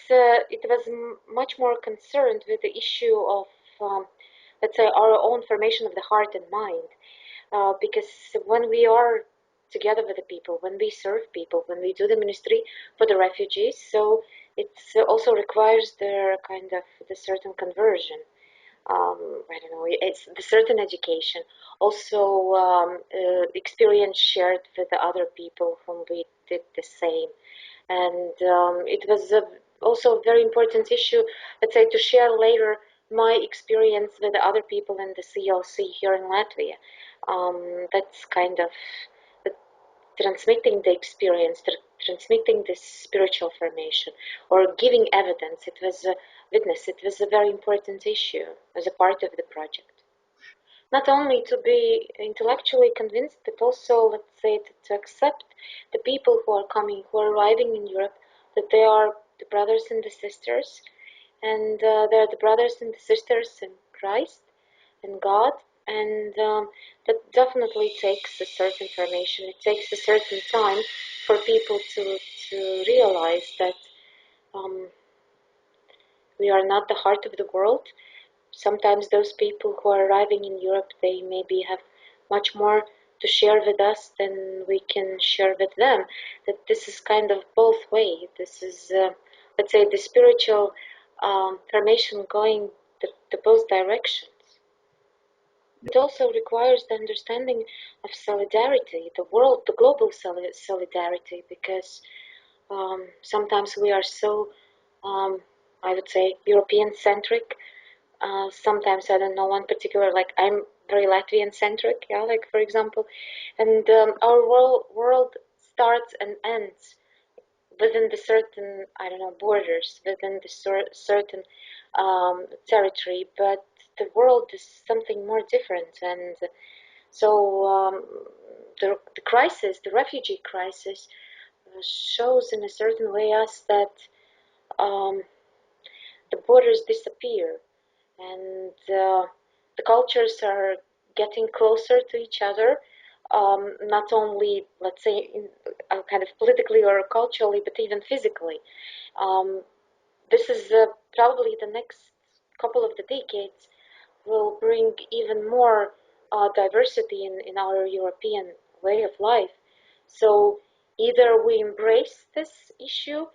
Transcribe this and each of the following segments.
it was much more concerned with the issue of, let's say, our own formation of the heart and mind, because when we are together with the people, when we serve people, when we do the ministry for the refugees, so it also requires their kind of the certain conversion. I don't know, it's the certain education, also experience shared with the other people whom we did the same. And it was also a very important issue, let's say, to share later my experience with the other people in the CLC here in Latvia. That's kind of transmitting the experience, transmitting this spiritual formation, or giving evidence. It was a witness. It was a very important issue as a part of the project. Not only to be intellectually convinced, but also, let's say, to accept the people who are coming, who are arriving in Europe, that they are the brothers and the sisters, and they are the brothers and the sisters in Christ and God, and that definitely takes a certain formation. It takes a certain time for people to realize that um, we are not the heart of the world. Sometimes those people who are arriving in Europe, they maybe have much more to share with us than we can share with them. That this is kind of both way. This is, let's say, the spiritual formation going the both directions. It also requires the understanding of solidarity, the world, the global solidarity, because sometimes we are so, I would say, European-centric. Sometimes I don't know one particular, like I'm very Latvian-centric, yeah, like for example, and our world starts and ends within the certain, I don't know, borders, within the certain territory, but the world is something more different. And so the crisis, the refugee crisis, shows in a certain way us that um, the borders disappear, and the cultures are getting closer to each other, not only, let's say, kind of politically or culturally, but even physically. Um, this is probably the next couple of the decades will bring even more diversity in our European way of life. So either we embrace this issue.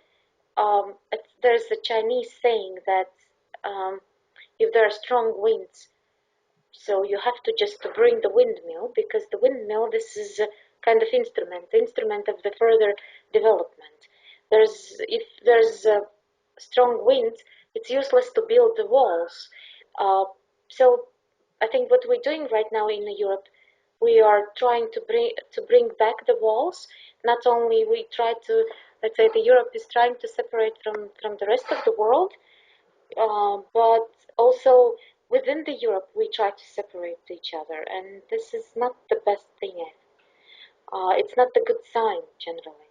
There's a Chinese saying that um, if there are strong winds, so you have to just bring the windmill, because the windmill, this is a kind of instrument of the further development. If there's a strong wind, it's useless to build the walls. Uh, so I think what we're doing right now in Europe, we are trying to bring back the walls. Not only we try to, let's say, the Europe is trying to separate from the rest of the world, but also within the Europe we try to separate each other, and this is not the best thing. It's not a good sign generally.